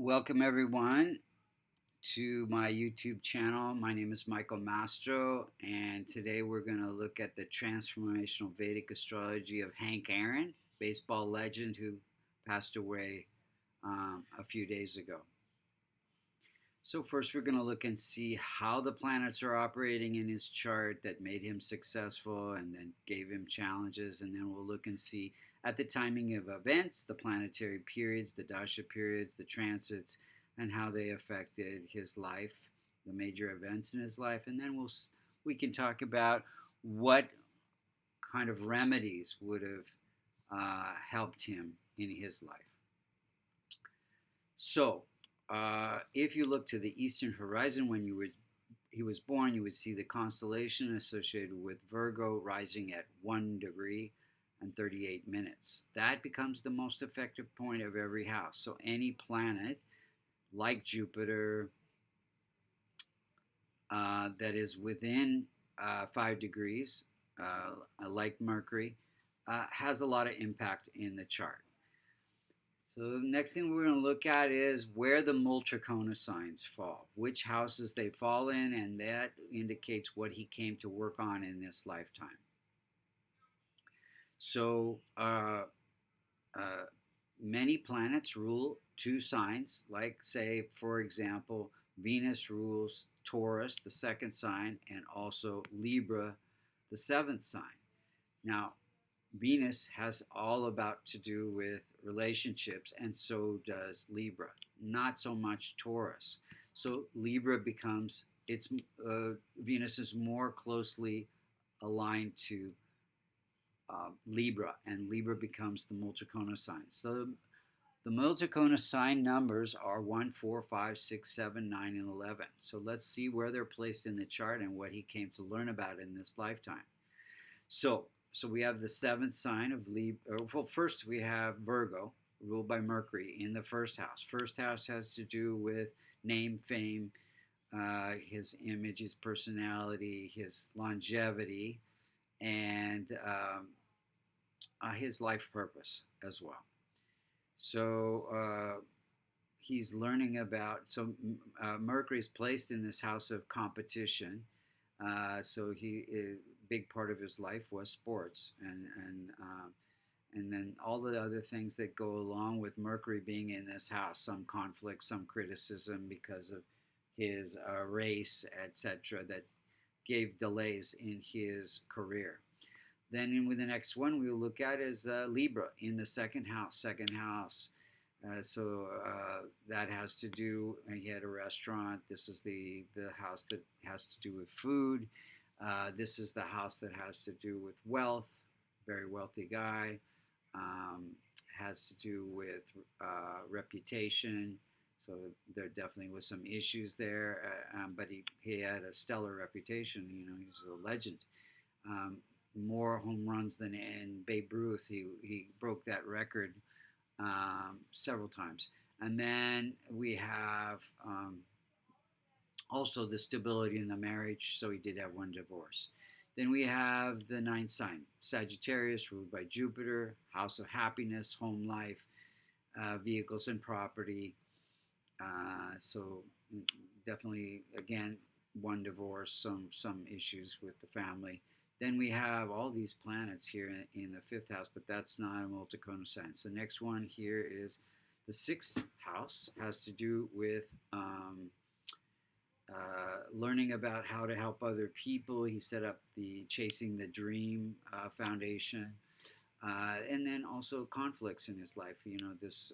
Welcome, everyone, to my YouTube channel. My name is Michael Mastro, and today we're going to look at the transformational Vedic astrology of Hank Aaron, baseball legend who passed away a few days ago. So, first, we're going to look and see how the planets are operating in his chart that made him successful and then gave him challenges. And then we'll look and see at the timing of events, the planetary periods, the dasha periods, the transits, and how they affected his life, the major events in his life. And then we can talk about what kind of remedies would have helped him in his life. So, if you look to the eastern horizon when he was born, you would see the constellation associated with Virgo rising at 1 degree and 38 minutes. That becomes the most effective point of every house. So any planet like Jupiter that is within 5 degrees, like Mercury, has a lot of impact in the chart. So the next thing we're going to look at is where the Multrikona signs fall, which houses they fall in, and that indicates what he came to work on in this lifetime. So many planets rule two signs, like say, for example, Venus rules Taurus, the second sign, and also Libra, the seventh sign. Now, Venus has all about to do with relationships, and so does Libra. Not so much Taurus. So Libra becomes Venus is more closely aligned to Libra, and Libra becomes the Multrikona sign. So the Multrikona sign numbers are 1, 4, 5, 6, 7, 9, and 11. So let's see where they're placed in the chart and what he came to learn about in this lifetime. So we have the seventh sign of Libra. Well, first we have Virgo, ruled by Mercury, in the first house. First house has to do with name, fame, his image, his personality, his longevity, and his life purpose as well. So he's learning about. So Mercury is placed in this house of competition. So a big part of his life was sports, and then all the other things that go along with Mercury being in this house, some conflict, some criticism because of his race, etc., that gave delays in his career. Then with the next one we'll look at is Libra in the second house. Second house. That has to do, he had a restaurant. This is the house that has to do with food. This is the house that has to do with wealth. Very wealthy guy. Has to do with reputation. So there definitely was some issues there. But he had a stellar reputation. You know, he's a legend. More home runs than in Babe Ruth. He broke that record several times. And then we have also the stability in the marriage, so he did have one divorce. Then we have the ninth sign, Sagittarius, ruled by Jupiter, house of happiness, home life, vehicles and property. So definitely, again, one divorce, some issues with the family. Then we have all these planets here in the fifth house, but that's not a Multrikona sign. So the next one here is the sixth house, has to do with learning about how to help other people. He set up the Chasing the Dream Foundation. And then also conflicts in his life. You know, this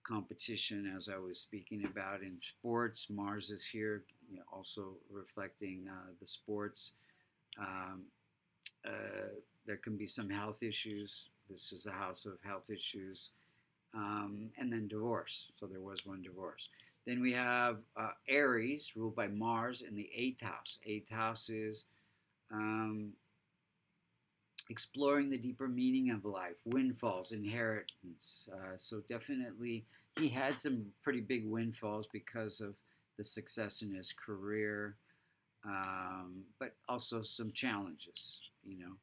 competition, as I was speaking about in sports. Mars is here, you know, also reflecting the sports. There can be some health issues. This is a house of health issues. And then divorce. So there was one divorce. Then we have Aries, ruled by Mars, in the eighth house. Eighth house is exploring the deeper meaning of life, windfalls, inheritance. So definitely he had some pretty big windfalls because of the success in his career. But also some challenges, you know,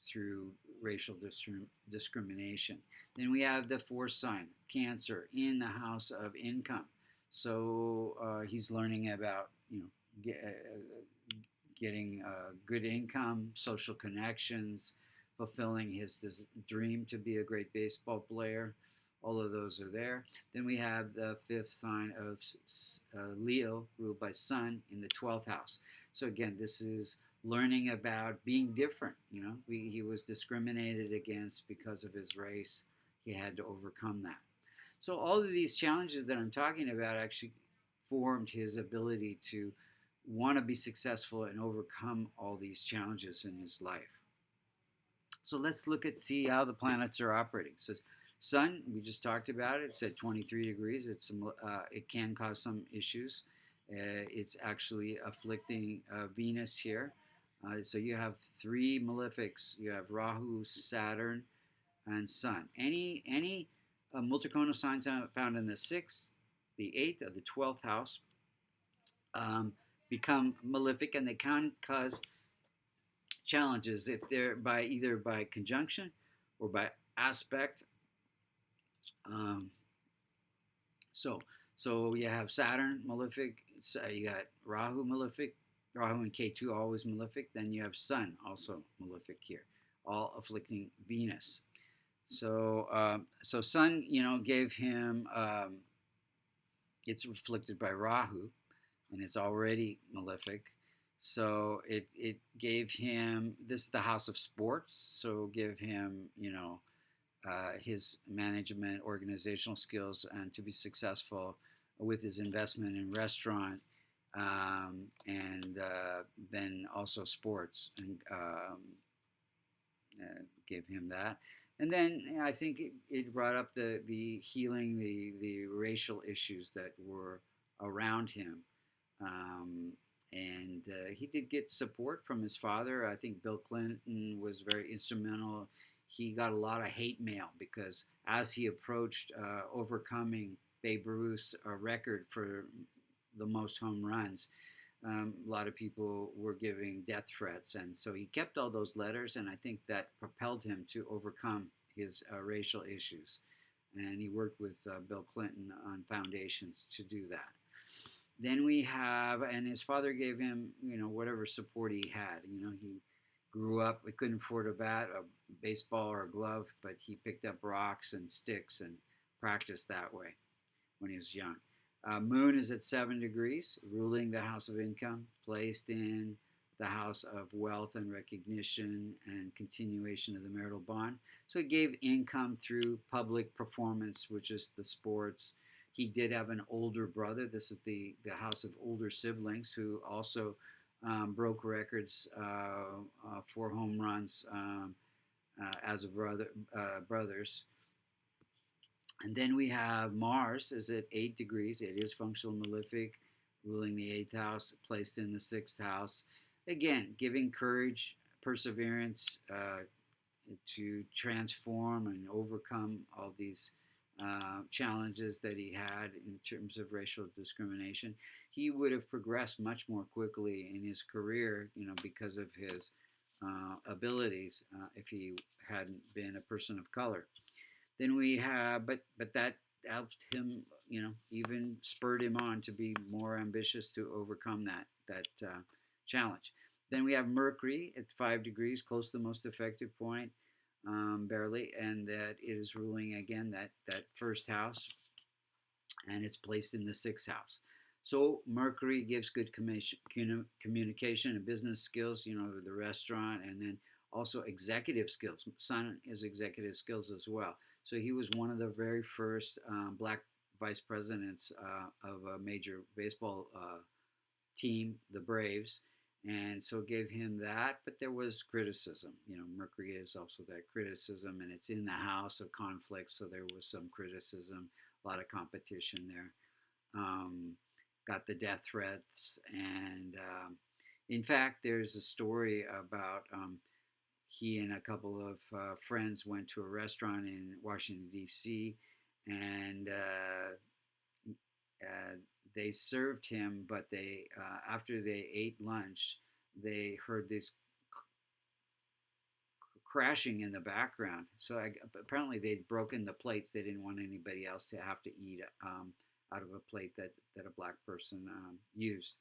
through racial discrimination. Then we have the fourth sign, Cancer, in the house of income. So he's learning about getting good income, social connections, fulfilling his dream to be a great baseball player. All of those are there. Then we have the fifth sign of Leo, ruled by Sun, in the 12th house. So again, this is learning about being different. He was discriminated against because of his race. He had to overcome that. So all of these challenges that I'm talking about actually formed his ability to want to be successful and overcome all these challenges in his life. So let's see how the planets are operating. So Sun, we just talked about it. It's at 23 degrees. It can cause some issues. It's actually afflicting Venus here. So you have three malefics. You have Rahu, Saturn, and Sun. Any multiconal signs found in the 6th, the 8th, or the 12th house become malefic, and they can cause challenges if they're either by conjunction or by aspect. So you have Saturn malefic. So you got Rahu malefic. Rahu and Ketu always malefic. Then you have Sun also malefic here, all afflicting Venus. So Sun, gave him. It's afflicted by Rahu, and it's already malefic. So it gave him, this is the house of sports, so give him, his management, organizational skills, and to be successful with his investment in restaurant, and then also sports, and gave him that. And then I think it brought up the healing, the racial issues that were around him. And he did get support from his father. I think Bill Clinton was very instrumental. He got a lot of hate mail because as he approached overcoming Babe Ruth's record for the most home runs, a lot of people were giving death threats. And so he kept all those letters, and I think that propelled him to overcome his racial issues. And he worked with Bill Clinton on foundations to do that. Then we have, and his father gave him, whatever support he had. He grew up, he couldn't afford a bat, a baseball, or a glove, but he picked up rocks and sticks and practiced that way when he was young. Moon is at 7 degrees, ruling the house of income, placed in the house of wealth and recognition and continuation of the marital bond. So it gave income through public performance, which is the sports. He did have an older brother. This is the house of older siblings who also broke records for home runs as a brothers. And then we have Mars is at 8 degrees. It is functional malefic, ruling the 8th house, placed in the 6th house. Again, giving courage, perseverance to transform and overcome all these challenges that he had in terms of racial discrimination. He would have progressed much more quickly in his career, because of his abilities if he hadn't been a person of color. Then we have, but that helped him, even spurred him on to be more ambitious to overcome that challenge. Then we have Mercury at 5 degrees, close to the most effective point, barely, and that it is ruling again that first house, and it's placed in the 6th house. So Mercury gives good communication and business skills, the restaurant, and then also executive skills. Sun is executive skills as well. So he was one of the very first black vice presidents of a major baseball team, the Braves. And so it gave him that, but there was criticism. Mercury is also that criticism, and it's in the house of conflict, so there was some criticism, a lot of competition there. Got the death threats, and in fact, there's a story about he and a couple of friends went to a restaurant in Washington, D.C., and they served him, but they after they ate lunch, they heard this crashing in the background. So apparently they'd broken the plates. They didn't want anybody else to have to eat out of a plate that a black person used.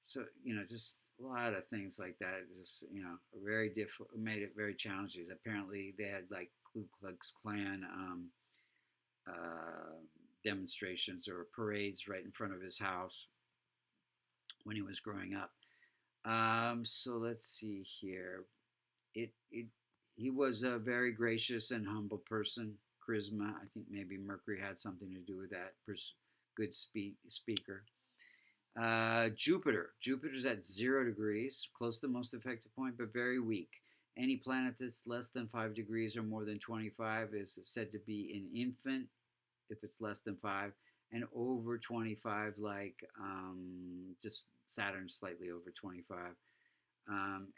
So just a lot of things like that. Just very difficult, made it very challenging. Apparently they had like Ku Klux Klan uh, demonstrations or parades right in front of his house when he was growing up. So let's see here. It he was a very gracious and humble person. Charisma. I think maybe Mercury had something to do with that. Good speaker. Jupiter. Jupiter's at 0 degrees, close to the most effective point, but very weak. Any planet that's less than 5 degrees or more than 25 is said to be an infant if it's less than 5, and over 25, like just Saturn slightly over 25,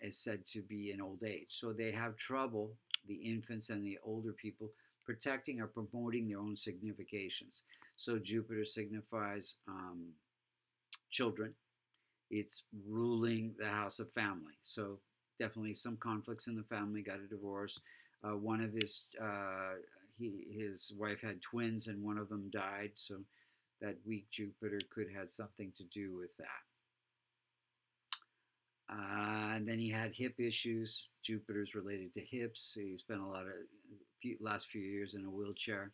is said to be an old age. So they have trouble, the infants and the older people, protecting or promoting their own significations. So Jupiter signifies children. It's ruling the house of family. So definitely some conflicts in the family. Got a divorce. One of his wife had twins, and one of them died. So that weak Jupiter could have something to do with that. And then he had hip issues. Jupiter's related to hips. So he spent last few years in a wheelchair.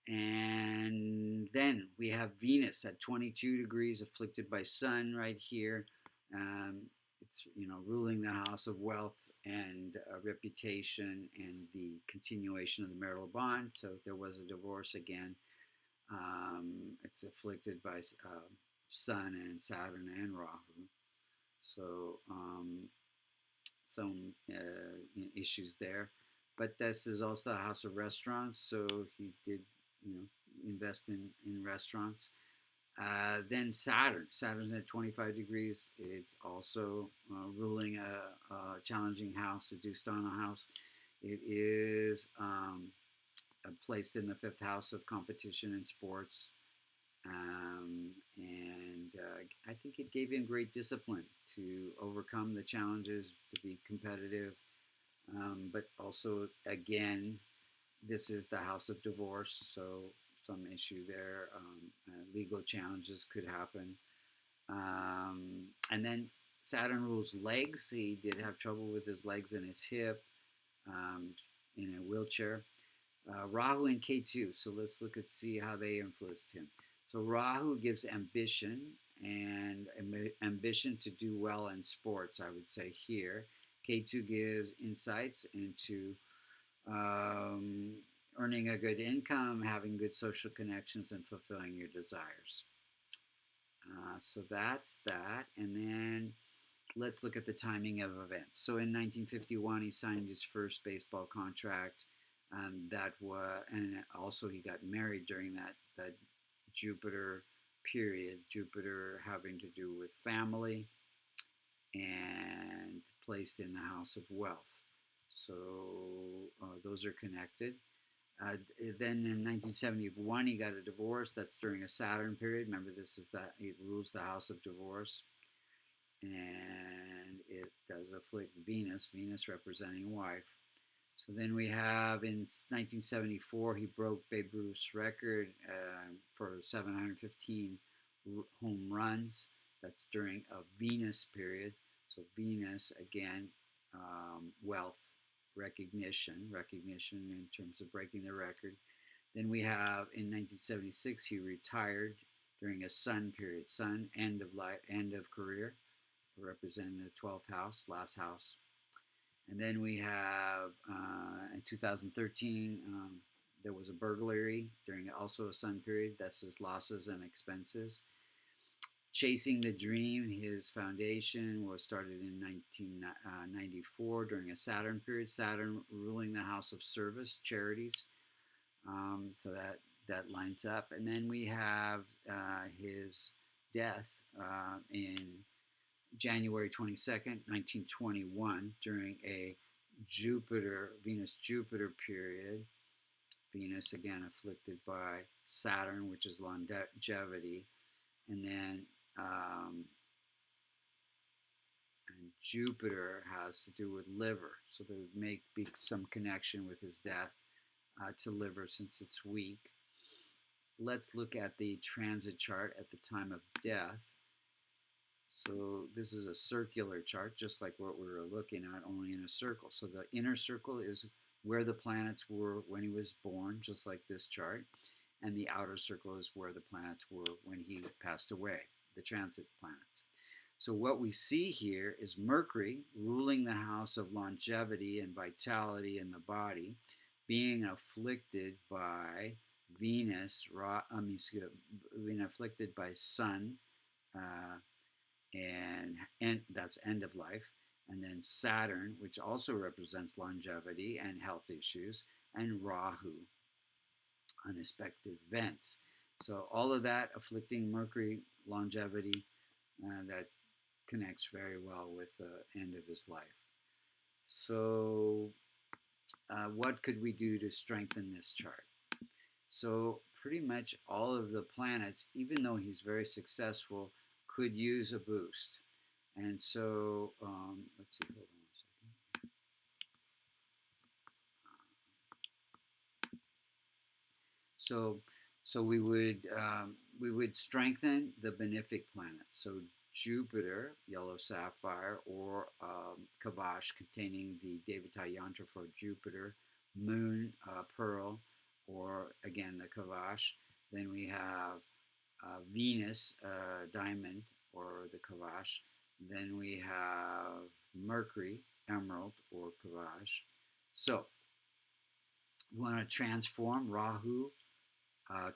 And then we have Venus at 22 degrees, afflicted by Sun right here. It's ruling the house of wealth and reputation and the continuation of the marital bond. So there was a divorce again. It's afflicted by Sun and Saturn and Rahu. So some issues there. But this is also a house of restaurants, so he did invest in restaurants. Then Saturn's at 25 degrees. It's also ruling a challenging house, a Dustana house. It is placed in the 5th house of competition and sports. And I think it gave him great discipline to overcome the challenges, to be competitive. But also, again, this is the house of divorce, so some issue there. Legal challenges could happen. And then Saturn rules legs. He did have trouble with his legs and his hip, in a wheelchair. Rahu and Ketu. So let's look and see how they influenced him. So Rahu gives ambition and ambition to do well in sports, I would say here. Ketu gives insights into earning a good income, having good social connections, and fulfilling your desires. So that's that. And then let's look at the timing of events. So in 1951, he signed his first baseball contract. And also he got married during that Jupiter period. Jupiter having to do with family and placed in the house of wealth. So those are connected. Then in 1971, he got a divorce. That's during a Saturn period. Remember, it rules the house of divorce. And it does afflict Venus representing wife. So then we have in 1974, he broke Babe Ruth's record for 715 home runs. That's during a Venus period. So Venus, again, wealth, recognition in terms of breaking the record. Then we have in 1976, he retired during a Sun period. Sun, end of career, representing the 12th house, last house. And then we have in 2013, there was a burglary during also a Sun period. That's his losses and expenses. Chasing the Dream, his foundation was started in 1994 during a Saturn period. Saturn ruling the house of service, charities. So that lines up. And then we have his death in January 22nd, 1921, during a Venus-Jupiter period. Venus, again, afflicted by Saturn, which is longevity. And then And Jupiter has to do with liver, so there may be some connection with his death to liver since it's weak. Let's look at the transit chart at the time of death. So this is a circular chart, just like what we were looking at, only in a circle. So the inner circle is where the planets were when he was born, just like this chart. And the outer circle is where the planets were when he passed away, the transit planets. So what we see here is Mercury ruling the house of longevity and vitality in the body, being afflicted by Venus, being afflicted by Sun, and that's end of life, and then Saturn, which also represents longevity and health issues, and Rahu, unexpected events. So all of that afflicting Mercury, longevity, that connects very well with the end of his life. So what could we do to strengthen this chart? So pretty much all of the planets, even though he's very successful, could use a boost. And so, let's see, hold on a second. So we would strengthen the benefic planets. So Jupiter, yellow sapphire, or Kavash containing the Devata yantra for Jupiter, Moon, pearl, or again the Kavash. Then we have Venus, diamond, or the Kavash. Then we have Mercury, emerald, or Kavash. So we want to transform Rahu,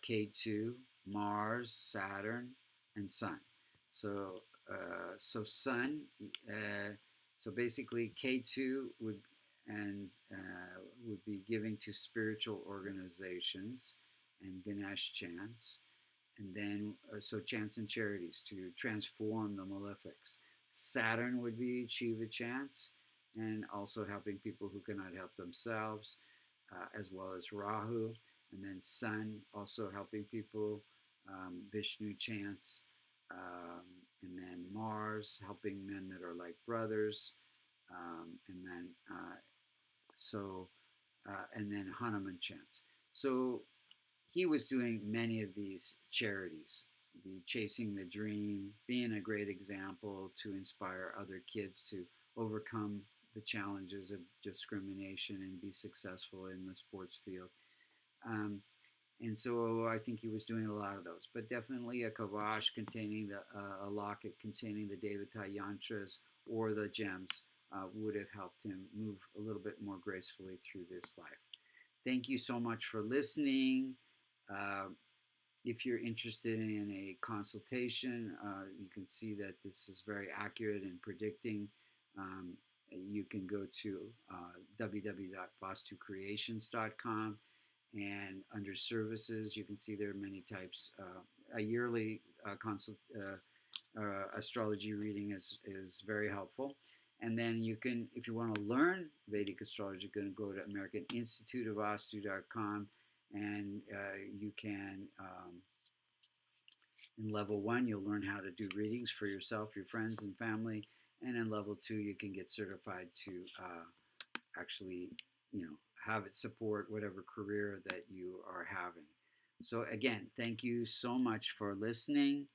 Ketu, Mars, Saturn, and Sun. So Sun. So basically, Ketu would be giving to spiritual organizations and Ganesh chants, and then so chants and charities to transform the malefics. Saturn would be Shiva chants, and also helping people who cannot help themselves, as well as Rahu. And then Sun, also helping people, Vishnu chants. And then Mars, helping men that are like brothers. And then and then Hanuman chants. So he was doing many of these charities, the Chasing the Dream, being a great example to inspire other kids to overcome the challenges of discrimination and be successful in the sports field. And so I think he was doing a lot of those, but definitely a Kavash containing a locket containing the Devata yantras or the gems would have helped him move a little bit more gracefully through this life. Thank you so much for listening. If you're interested in a consultation, you can see that this is very accurate in predicting. You can go to www.vastucreations.com, and under services, you can see there are many types. A yearly astrology reading is very helpful. And then you can, if you want to learn Vedic astrology, you can go to American Institute of Vastu.com, and you can, in level 1, you'll learn how to do readings for yourself, your friends, and family. And in level 2, you can get certified to actually, have it support whatever career that you are having. So again, thank you so much for listening.